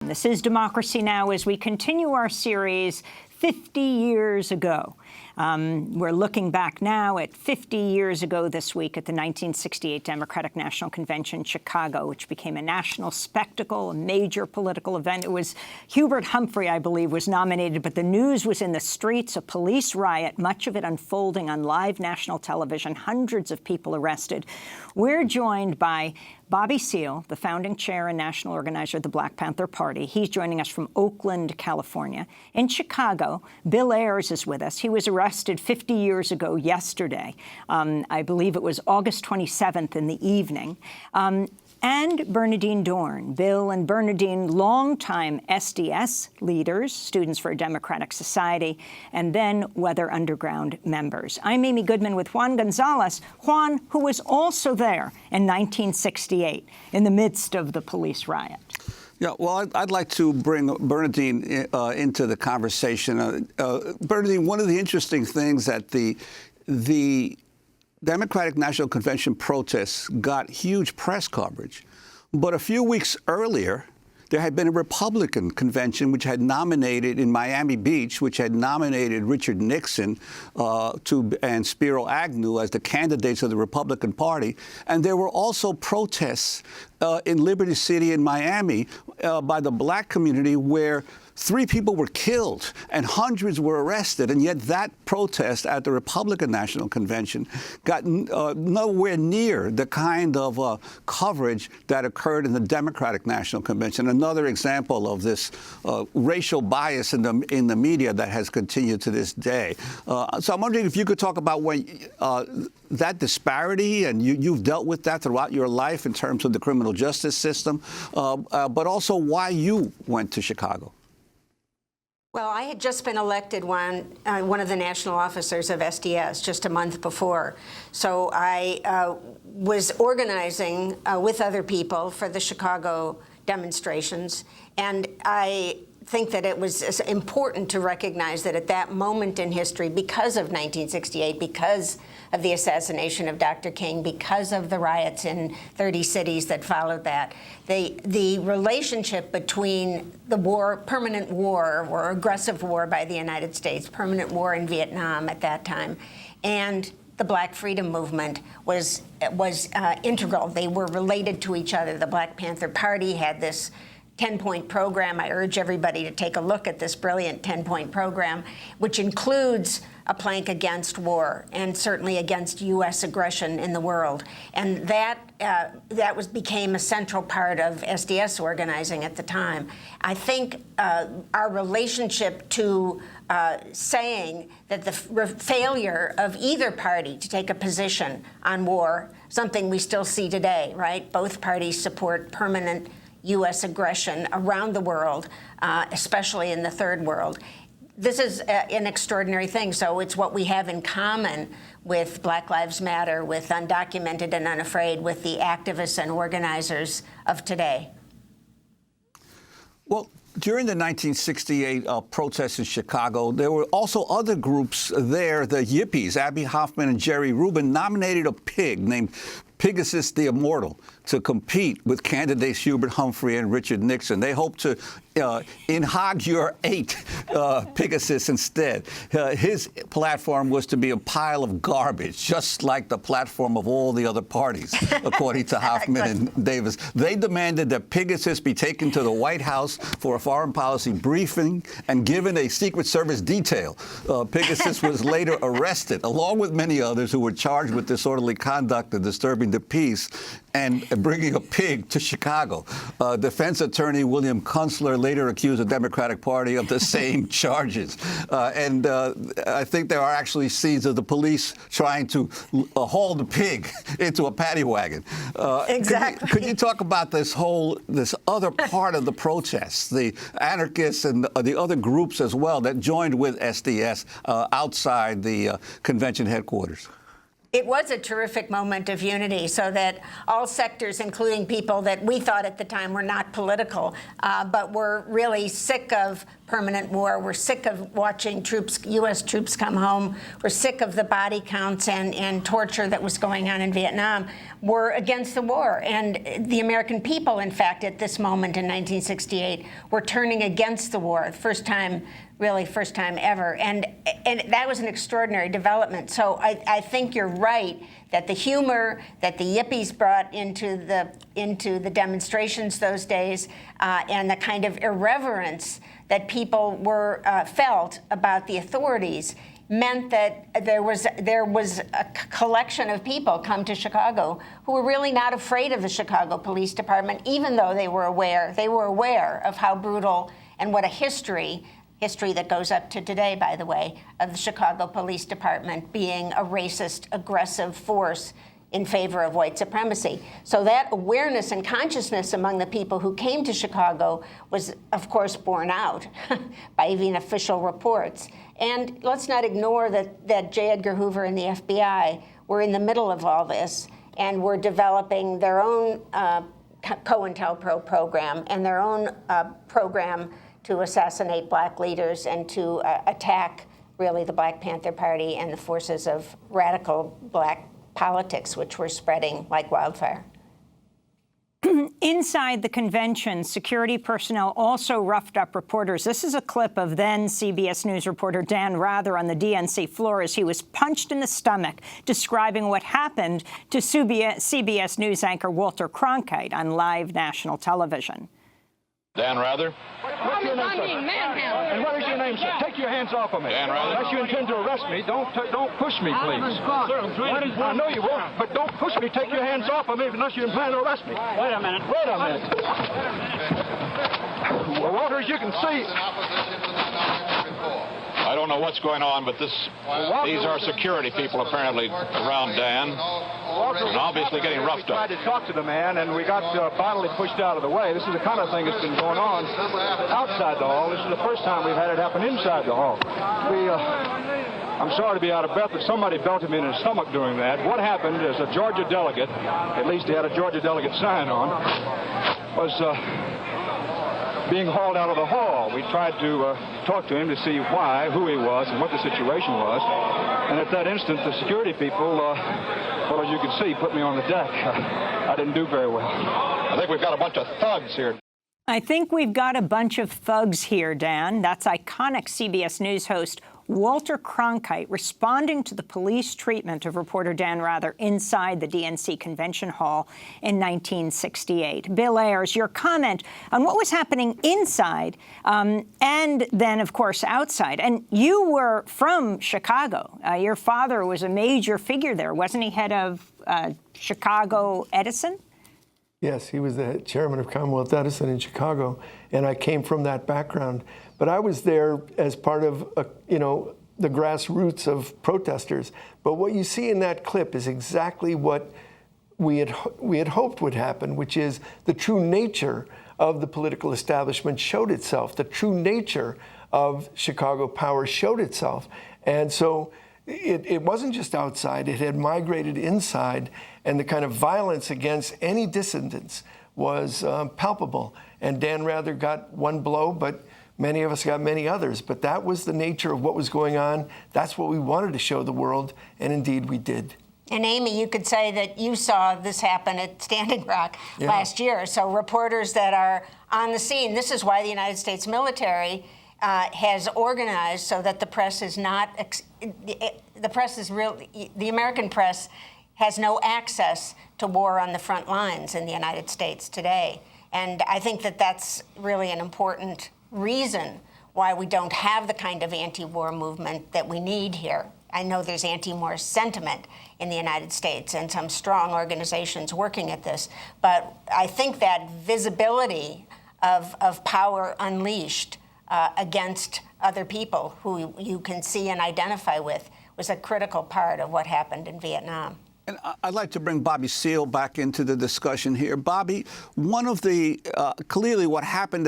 This is Democracy Now! As we continue our series 50 years ago. We're looking back now at 50 years ago this week at the 1968 Democratic National Convention in Chicago, which became a national spectacle, a major political event. It was Hubert Humphrey, I believe, was nominated, but the news was in the streets, a police riot, much of it unfolding on live national television, hundreds of people arrested. We're joined by Bobby Seale, the founding chair and national organizer of the Black Panther Party. He's joining us from Oakland, California. In Chicago, Bill Ayers is with us. He was arrested 50 years ago yesterday. I believe it was August 27th in the evening. And Bernardine Dorn. Bill and Bernardine, longtime SDS leaders, Students for a Democratic Society, and then Weather Underground members. I'm Amy Goodman with Juan Gonzalez. Juan, who was also there in 1968 in the midst of the police riot. Yeah, well, I'd like to bring Bernardine into the conversation. Bernardine, one of the interesting things that the Democratic National Convention protests got huge press coverage. But a few weeks earlier, there had been a Republican convention which had nominated in Miami Beach, which had nominated Richard Nixon and Spiro Agnew as the candidates of the Republican Party. And there were also protests in Liberty City in Miami by the black community where 3 people were killed and hundreds were arrested, and yet that protest at the Republican National Convention got nowhere near the kind of coverage that occurred in the Democratic National Convention. Another example of this racial bias in the media that has continued to this day. So I'm wondering if you could talk about when that disparity, and you've dealt with that throughout your life in terms of the criminal justice system, but also why you went to Chicago. Well, I had just been elected one of the national officers of SDS just a month before. So I was organizing with other people for the Chicago demonstrations. And I think that it was important to recognize that at that moment in history, because of 1968, because of the assassination of Dr. King, because of the riots in 30 cities that followed that, the relationship between the war, permanent war or aggressive war by the United States, permanent war in Vietnam at that time, and the Black Freedom Movement was integral. They were related to each other. The Black Panther Party had this 10-point program. I urge everybody to take a look at this brilliant 10-point program, which includes a plank against war and certainly against U.S. aggression in the world. And that became a central part of SDS organizing at the time. I think our relationship to saying that the failure of either party to take a position on war, something we still see today, right? Both parties support permanent U.S. aggression around the world, especially in the third world. This is an extraordinary thing. So it's what we have in common with Black Lives Matter, with Undocumented and Unafraid, with the activists and organizers of today. Well, during the 1968 protests in Chicago, there were also other groups there. The Yippies, Abby Hoffman and Jerry Rubin, nominated a pig named Pegasus the Immortal to compete with candidates Hubert Humphrey and Richard Nixon. They hope to inaugurate Pegasus instead. His platform was to be a pile of garbage, just like the platform of all the other parties, according to Hoffman and Davis. They demanded that Pegasus be taken to the White House for a foreign policy briefing and given a Secret Service detail. Pegasus was later arrested, along with many others who were charged with disorderly conduct and disturbing the peace and bringing a pig to Chicago. Defense attorney William Kunstler later accused the Democratic Party of the same charges. And I think there are actually scenes of the police trying to haul the pig into a paddy wagon. Exactly. Could you talk about this other part of the protests, the anarchists and the other groups as well that joined with SDS outside the convention headquarters? It was a terrific moment of unity, so that all sectors, including people that we thought at the time were not political, but were really sick of permanent war. We're sick of watching U.S. troops come home. We're sick of the body counts and torture that was going on in Vietnam. We're against the war. And the American people, in fact, at this moment in 1968, were turning against the war. First time ever. And that was an extraordinary development. So I think you're right that the humor that the yippies brought into the demonstrations those days and the kind of irreverence that people were felt about the authorities meant that there was a collection of people come to Chicago who were really not afraid of the Chicago Police Department, even though they were aware of how brutal and what a history that goes up to today, by the way, of the Chicago Police Department being a racist, aggressive force in favor of white supremacy. So that awareness and consciousness among the people who came to Chicago was, of course, borne out by even official reports. And let's not ignore that J. Edgar Hoover and the FBI were in the middle of all this and were developing their own COINTELPRO program and their own program to assassinate black leaders and to attack, really, the Black Panther Party and the forces of radical black politics, which were spreading like wildfire. Inside the convention, security personnel also roughed up reporters. This is a clip of then CBS News reporter Dan Rather on the DNC floor as he was punched in the stomach, describing what happened to CBS News anchor Walter Cronkite on live national television. Dan Rather. What's your name, sir? And what is your name, sir? Take your hands off of me. Dan Rather. Unless you intend to arrest me, don't push me, please. Sir, I'm trying to... I know you won't, but don't push me. Take your hands off of me unless you plan to arrest me. Wait a minute. Wait a minute. Well, Walter, as you can see... I don't know what's going on, but these are security people apparently around Dan, and obviously getting roughed We up. tried to talk to the man, and we got bodily pushed out of the way. This is the kind of thing that's been going on outside the hall. This is the first time we've had it happen inside the hall. I'm sorry to be out of breath, but somebody belted me in the stomach during that. What happened is a Georgia delegate, at least he had a Georgia delegate sign on, was being hauled out of the hall. We tried to talk to him to see why, who he was, and what the situation was. And at that instant, the security people, well, as you can see, put me on the deck. I didn't do very well. I think we've got a bunch of thugs here. I think we've got a bunch of thugs here, Dan. That's iconic CBS News host Walter Cronkite responding to the police treatment of reporter Dan Rather inside the DNC convention hall in 1968. Bill Ayers, your comment on what was happening inside and then, of course, outside. And you were from Chicago. Your father was a major figure there. Wasn't he head of Chicago Edison? Yes, he was the chairman of Commonwealth Edison in Chicago, and I came from that background. But I was there as part of, the grassroots of protesters. But what you see in that clip is exactly what we had hoped would happen, which is the true nature of the political establishment showed itself. The true nature of Chicago power showed itself. And so it wasn't just outside, it had migrated inside, and the kind of violence against any dissidents was palpable. And Dan Rather got one blow, but many of us got many others. But that was the nature of what was going on. That's what we wanted to show the world, and indeed we did. And Amy, you could say that you saw this happen at Standing Rock last year. So reporters that are on the scene, this is why the United States military has organized so that the press is not, the American press has no access to war on the front lines in the United States today. And I think that that's really an important reason why we don't have the kind of anti-war movement that we need here. I know there's anti-war sentiment in the United States and some strong organizations working at this, but I think that visibility of power unleashed against other people who you can see and identify with was a critical part of what happened in Vietnam. And I'd like to bring Bobby Seale back into the discussion here. Bobby, one of the clearly what happened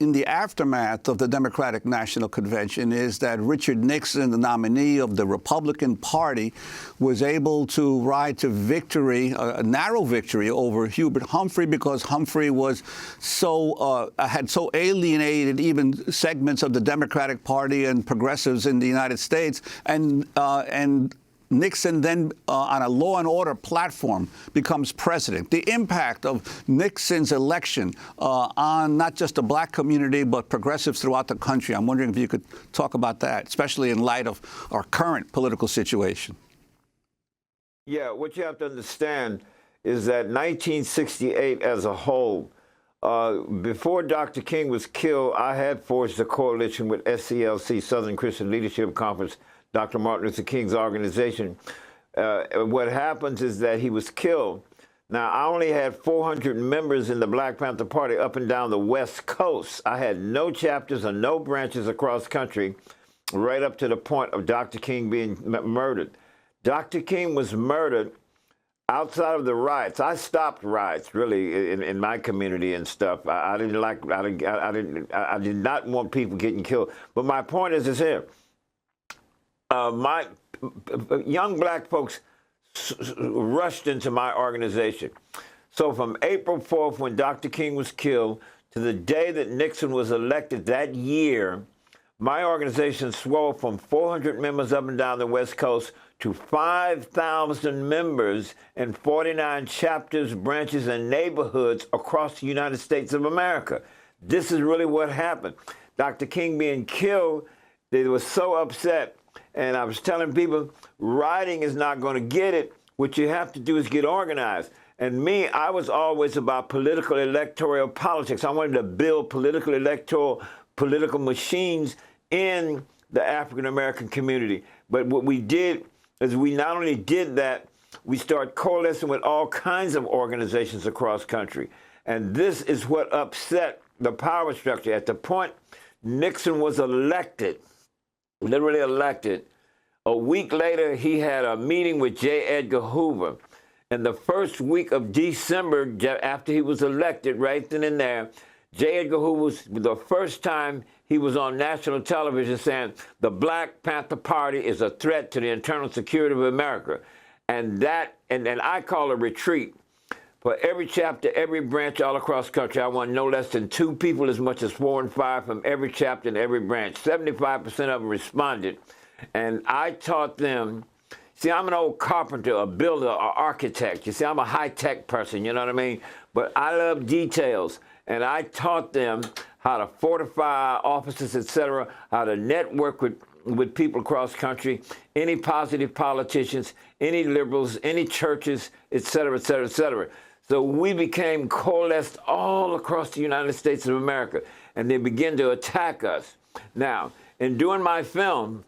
in the aftermath of the Democratic National Convention is that Richard Nixon, the nominee of the Republican Party, was able to ride to victory, a narrow victory over Hubert Humphrey, because Humphrey was had so alienated even segments of the Democratic Party and progressives in the United States, and Nixon then, on a law and order platform, becomes president. The impact of Nixon's election on not just the black community, but progressives throughout the country. I'm wondering if you could talk about that, especially in light of our current political situation. Yeah, what you have to understand is that 1968 as a whole, before Dr. King was killed, I had forged a coalition with SCLC, Southern Christian Leadership Conference, Dr. Martin Luther King's organization. What happens is that he was killed. Now, I only had 400 members in the Black Panther Party up and down the West Coast. I had no chapters or no branches across country, right up to the point of Dr. King being murdered. Dr. King was murdered outside of the riots. I stopped riots, really, in my community and stuff. I did not want people getting killed. But my point is here. My young black folks rushed into my organization. So from April 4th, when Dr. King was killed, to the day that Nixon was elected that year, my organization swelled from 400 members up and down the West Coast to 5,000 members in 49 chapters, branches, and neighborhoods across the United States of America. This is really what happened. Dr. King being killed, they were so upset. And I was telling people, rioting is not going to get it. What you have to do is get organized. And me, I was always about political electoral politics. I wanted to build political machines in the African-American community. But what we did is we not only did that, we started coalescing with all kinds of organizations across country. And this is what upset the power structure. At the point Nixon was elected, literally elected, a week later, he had a meeting with J. Edgar Hoover. And the first week of December, after he was elected, right then and there, J. Edgar Hoover was the first time he was on national television saying the Black Panther Party is a threat to the internal security of America. And I call a retreat. For every chapter, every branch all across the country, I want no less than 2 people, as much as 4 and 5 from every chapter and every branch. 75% of them responded. And I taught them, see, I'm an old carpenter, a builder, an architect. You see, I'm a high-tech person, you know what I mean? But I love details. And I taught them how to fortify offices, et cetera, how to network with people across the country, any positive politicians, any liberals, any churches, et cetera, et cetera, et cetera. So we became coalesced all across the United States of America, and they began to attack us. Now, in doing my film,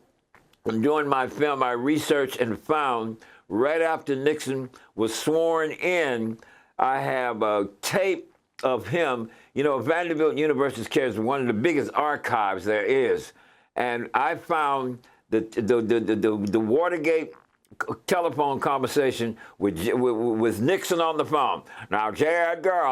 I researched and found right after Nixon was sworn in, I have a tape of him. You know, Vanderbilt University carries one of the biggest archives there is. And I found the Watergate telephone conversation with Nixon on the phone. Now, J. Edgar,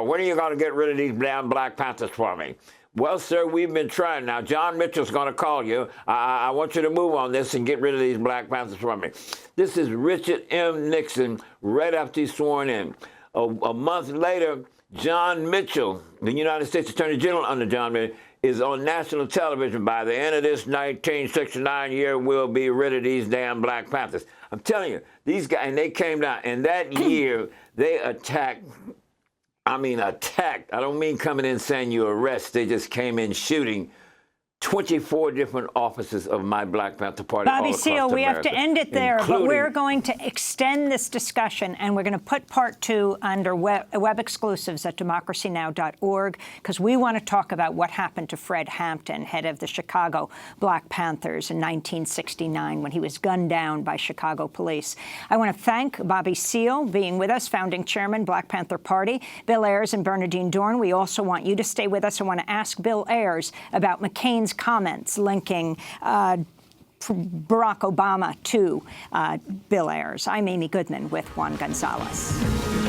when are you going to get rid of these damn Black Panthers for me? Well, sir, we've been trying. Now, John Mitchell's going to call you. I want you to move on this and get rid of these Black Panthers for me. This is Richard M. Nixon right after he's sworn in. A month later, John Mitchell, the United States Attorney General under John Mitchell, is on national television. By the end of this 1969 year, we'll be rid of these damn Black Panthers. I'm telling you, these guys, and they came down, and that year, they attacked. I don't mean coming in saying you arrest. They just came in shooting 24 different offices of my Black Panther Party. Bobby Seale, we have to end it there, but we're going to extend this discussion, and we're going to put part 2 under web exclusives at democracynow.org, because we want to talk about what happened to Fred Hampton, head of the Chicago Black Panthers in 1969, when he was gunned down by Chicago police. I want to thank Bobby Seale being with us, founding chairman, Black Panther Party, Bill Ayers and Bernardine Dorn. We also want you to stay with us. I want to ask Bill Ayers about McCain's comments linking Barack Obama to Bill Ayers. I'm Amy Goodman with Juan Gonzalez.